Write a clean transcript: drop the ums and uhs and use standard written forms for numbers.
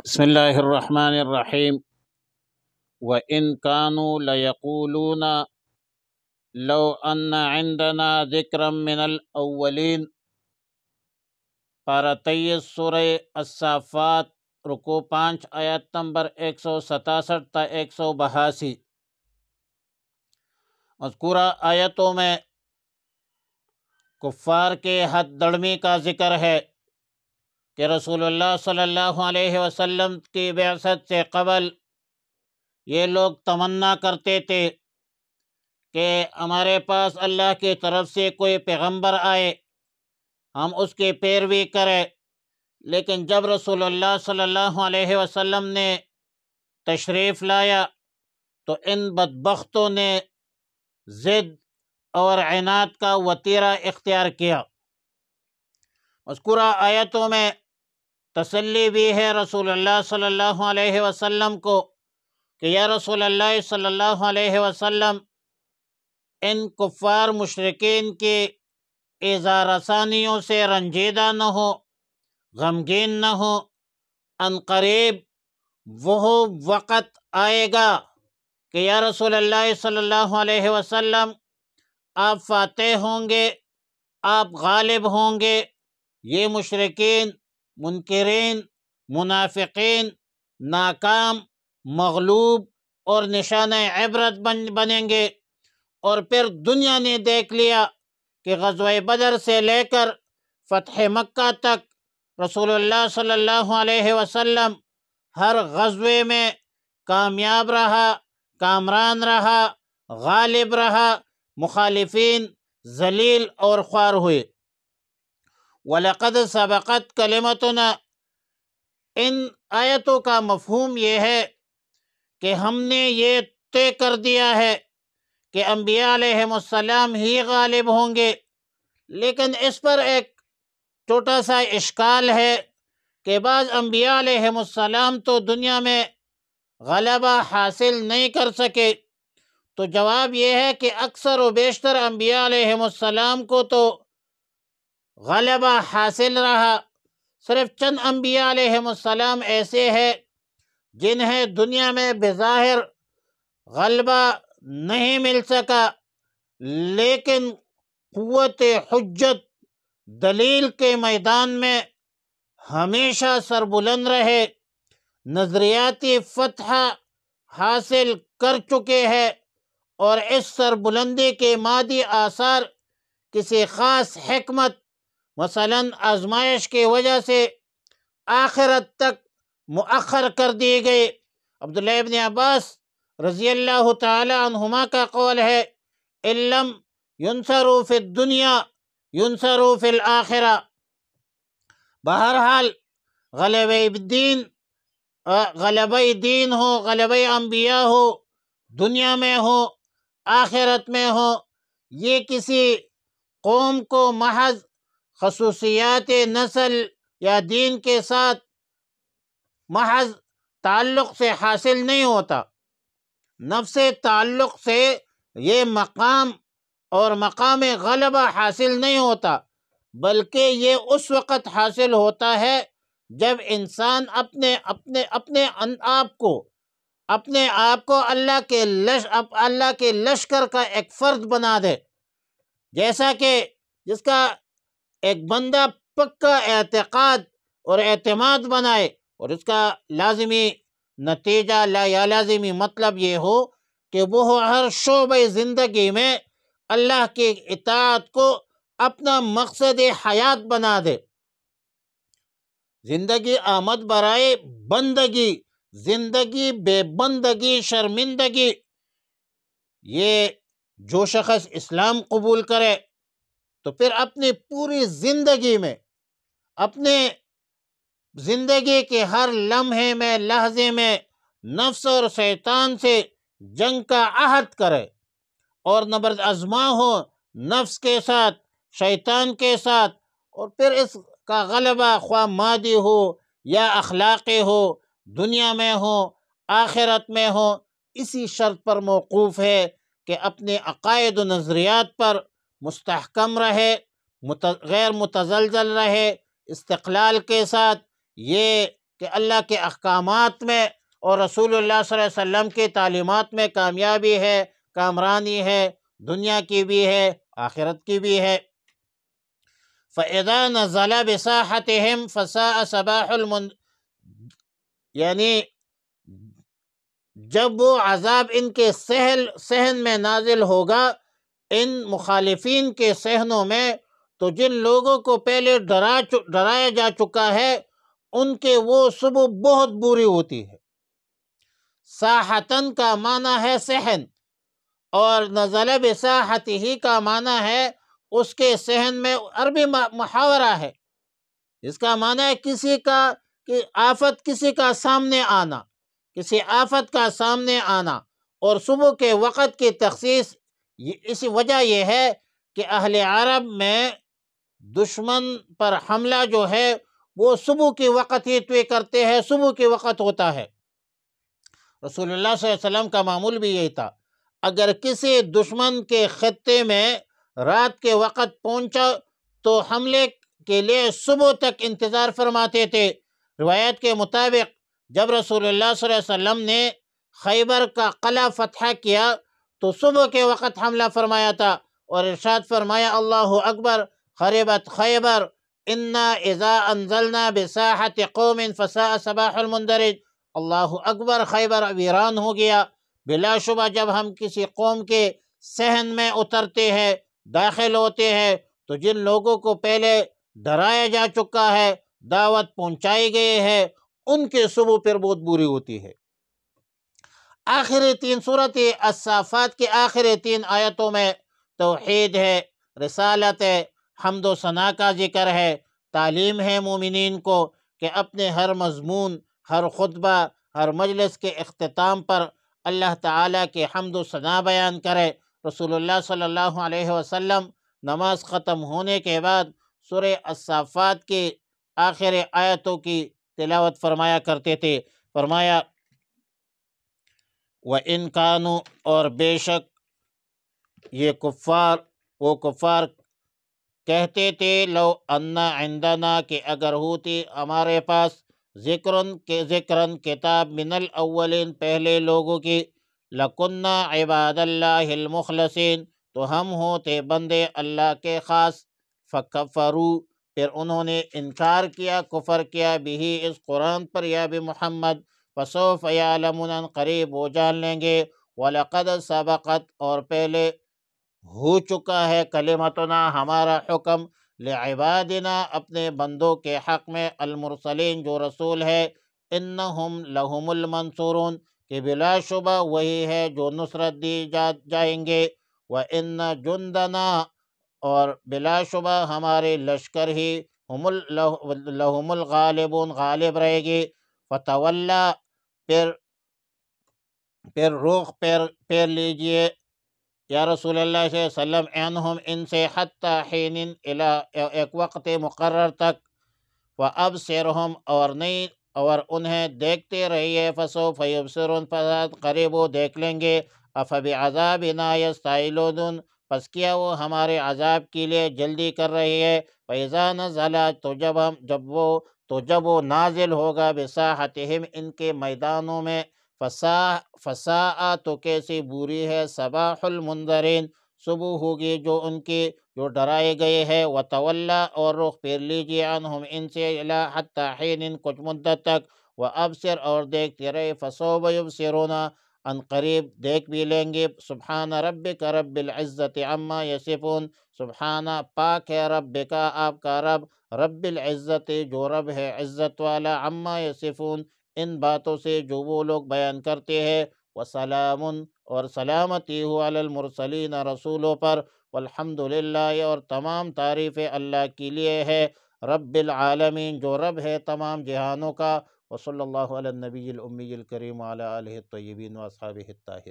بسم اللہ الرحمن الرحیم وَإِن كَانُوا لَيَقُولُونَ لَوْ أَنَّ عِندَنَا ذِكْرًا مِّنَ الْأَوَّلِينَ۔ پارہ 23 سورہ الصافات، رکوع 5 آیت نمبر 167 تا 182۔ مذکورہ آیتوں میں کفار کے حد درمی کا ذکر ہے کہ رسول اللہ صلی اللہ علیہ وسلم کی بعثت سے قبل یہ لوگ تمنا کرتے تھے کہ ہمارے پاس اللہ کی طرف سے کوئی پیغمبر آئے، ہم اس کی پیروی کریں۔ لیکن جب رسول اللہ صلی اللہ علیہ وسلم نے تشریف لایا تو ان بدبختوں نے ضد اور عناد کا وتیرہ اختیار کیا۔ مذکورہ آیتوں میں تسلی بھی ہے رسول اللہ صلی اللہ علیہ وسلم کو کہ یا رسول اللہ صلی اللہ علیہ وسلم، ان کفار مشرکین کی ایذا رسانیوں سے رنجیدہ نہ ہو، غمگین نہ ہو۔ ان قریب وہ وقت آئے گا کہ یا رسول اللہ صلی اللہ علیہ وسلم، آپ فاتح ہوں گے، آپ غالب ہوں گے۔ یہ مشرکین، منکرین، منافقین ناکام، مغلوب اور نشانہ عبرت بنیں گے۔ اور پھر دنیا نے دیکھ لیا کہ غزوہ بدر سے لے کر فتح مکہ تک رسول اللہ صلی اللہ علیہ وسلم ہر غزوے میں کامیاب رہا، کامران رہا، غالب رہا، مخالفین ذلیل اور خوار ہوئے۔ وَلَقَدْ سَبَقَتْ كَلِمَتُنَا، ان آیتوں کا مفہوم یہ ہے کہ ہم نے یہ طے کر دیا ہے کہ انبیاء علیہ السلام ہی غالب ہوں گے۔ لیکن اس پر ایک چھوٹا سا اشکال ہے کہ بعض انبیاء علیہ السلام تو دنیا میں غلبہ حاصل نہیں کر سکے۔ تو جواب یہ ہے کہ اکثر و بیشتر انبیاء علیہ السلام کو تو غلبہ حاصل رہا، صرف چند انبیاء علیہ السلام ایسے ہیں جنہیں دنیا میں بظاہر غلبہ نہیں مل سکا، لیکن قوت حجت دلیل کے میدان میں ہمیشہ سربلند رہے، نظریاتی فتح حاصل کر چکے ہیں، اور اس سربلندی کے مادی آثار کسی خاص حکمت، مثلا آزمائش کی وجہ سے آخرت تک مؤخر کر دیے گئے۔ عبداللہ ابن عباس رضی اللہ تعالی عنہما کا قول ہے، ان لم ینصروا فی الدنیا ینصروا فی الآخرہ۔ بہرحال غلبہ دین ہو، غلبہ انبیاء ہو، دنیا میں ہو، آخرت میں ہو، یہ کسی قوم کو محض خصوصیات نسل یا دین کے ساتھ محض تعلق سے حاصل نہیں ہوتا۔ نفس تعلق سے یہ مقام اور مقام غلبہ حاصل نہیں ہوتا، بلکہ یہ اس وقت حاصل ہوتا ہے جب انسان اپنے آپ کو اللہ کے لشکر کا ایک فرد بنا دے۔ جیسا کہ جس کا ایک بندہ پکا اعتقاد اور اعتماد بنائے، اور اس کا لازمی نتیجہ یا لازمی مطلب یہ ہو کہ وہ ہر شعبہ زندگی میں اللہ کی اطاعت کو اپنا مقصد حیات بنا دے۔ زندگی آمد برائے بندگی، زندگی بے بندگی شرمندگی۔ یہ جو شخص اسلام قبول کرے تو پھر اپنی پوری زندگی میں، اپنے زندگی کے ہر لمحے میں، لحظے میں نفس اور شیطان سے جنگ کا عہد کرے، اور نبرد آزما ہو نفس کے ساتھ، شیطان کے ساتھ، اور پھر اس کا غلبہ خواہ مادی ہو یا اخلاقی ہو، دنیا میں ہو، آخرت میں ہو، اسی شرط پر موقوف ہے کہ اپنے عقائد و نظریات پر مستحکم رہے، غیر متزلزل رہے، استقلال کے ساتھ۔ یہ کہ اللہ کے احکامات میں اور رسول اللہ صلی اللہ علیہ وسلم کی تعلیمات میں کامیابی ہے، کامرانی ہے، دنیا کی بھی ہے، آخرت کی بھی ہے۔ فَإِذَا نَزَلَ بِسَاحَتِهِمْ فَسَاءَ صَبَاحُ یعنی جب وہ عذاب ان کے صحن میں نازل ہوگا، ان مخالفین کے صحنوں میں، تو جن لوگوں کو پہلے ڈرایا جا چکا ہے ان کے وہ صبح بہت بری ہوتی ہے۔ ساحتن کا معنی ہے صحن، اور نزل بساحتہ کا معنی ہے اس کے صحن میں، عربی محاورہ ہے، اس کا معنی ہے کسی کا کہ آفت کسی کا سامنے آنا، کسی آفت کا سامنے آنا۔ اور صبح کے وقت کی تخصیص اسی وجہ یہ ہے کہ اہل عرب میں دشمن پر حملہ جو ہے وہ صبح کے وقت ہی طے کرتے ہیں، صبح کے وقت ہوتا ہے۔ رسول اللہ صلی اللہ علیہ وسلم کا معمول بھی یہی تھا، اگر کسی دشمن کے خطے میں رات کے وقت پہنچا تو حملے کے لیے صبح تک انتظار فرماتے تھے۔ روایت کے مطابق جب رسول اللہ صلی اللہ علیہ وسلم نے خیبر کا قلعہ فتح کیا تو صبح کے وقت حملہ فرمایا تھا، اور ارشاد فرمایا اللہ اکبر خربت خیبر انا اذا انزلنا بساحت قوم فساء صباح المنذرین۔ اللہ اکبر، خیبر ویران ہو گیا۔ بلا شبہ جب ہم کسی قوم کے صحن میں اترتے ہیں، داخل ہوتے ہیں، تو جن لوگوں کو پہلے ڈرایا جا چکا ہے، دعوت پہنچائی گئی ہے، ان کے صبح پھر بہت بری ہوتی ہے۔ آخری تین سورت الصافات کی آخری تین آیتوں میں توحید ہے، رسالت ہے، حمد و ثنا کا ذکر ہے، تعلیم ہے مومنین کو کہ اپنے ہر مضمون، ہر خطبہ، ہر مجلس کے اختتام پر اللہ تعالیٰ کے حمد و ثنا بیان کرے۔ رسول اللہ صلی اللہ علیہ وسلم نماز ختم ہونے کے بعد سورہ الصافات کی آخری آیتوں کی تلاوت فرمایا کرتے تھے۔ فرمایا وَإِن كَانُوا، اور بے شک یہ وہ کفار کہتے تھے لو ان عندنا، کہ اگر ہوتی ہمارے پاس ذکرن کتاب من الاولین، پہلے لوگوں کی، لکنہ عباد اللہ المخلصین، تو ہم ہوتے بندے اللہ کے خاص۔ فکفروا، پھر انہوں نے انکار کیا، کفر کیا، بھی اس قرآن پر یا بمحمد، فسوف یعلمون، قریب وہ جان لیں گے، وَلَقَدْ سَبَقَتْ، اور پہلے ہو چکا ہے، کلمتنا ہمارا حکم، لعبادنا اپنے بندوں کے حق میں، المرسلین جو رسول ہے، انہم لہم المنصورون، کہ بلا شبہ وہی ہے جو نصرت دی جائیں گے، وَإِنَّ جُنْدَنَا، اور بلا شبہ ہمارے لشکر ہی، لہم الغالبون، غالب رہے گی۔ فتولا، پھر رخ پھیر لیجئے یا رسول اللہ صلی اللہ علیہ وسلم، عنہم ان سے، حتی حین، ایک وقت مقرر تک، وابصرہم، اور انہیں دیکھتے رہیے، فسوف یبصرون، قریب وہ دیکھ لیں گے، افبعذابنا یستعجلون، پس کیا وہ ہمارے عذاب کے لیے جلدی کر رہی ہے، فاذا نزل، تو جب وہ نازل ہوگا، بساحتہم، ان کے میدانوں میں، فساء، تو کیسی بری ہے، صباح المنذرین، صبح ہوگی جو ڈرائے گئے ہیں، وتولا، اور رخ پھیر لیجیے، عنہم ان سے، حتی حین، کچھ مدت تک، وابصر، اور دیکھتے رہے، فسوف یبصرون، ان قریب دیکھ بھی لیں گے۔ سبحان ربک رب العزت عما یصفون، سبحان، پاک ہے، ربک، آپ کا رب، رب العزت، جو رب ہے عزت والا، عما یصفون، ان باتوں سے جو وہ لوگ بیان کرتے ہیں، وسلام، اور سلامتی ہو، علی المرسلین، رسولوں پر، والحمد للہ، اور تمام تعریفیں اللہ کے لیے ہے، رب العالمین، جو رب ہے تمام جہانوں کا۔ وصلی اللہ علی النبی الامی الکریم وعلی آلہ الطیبین واصحابہ الطاہرین۔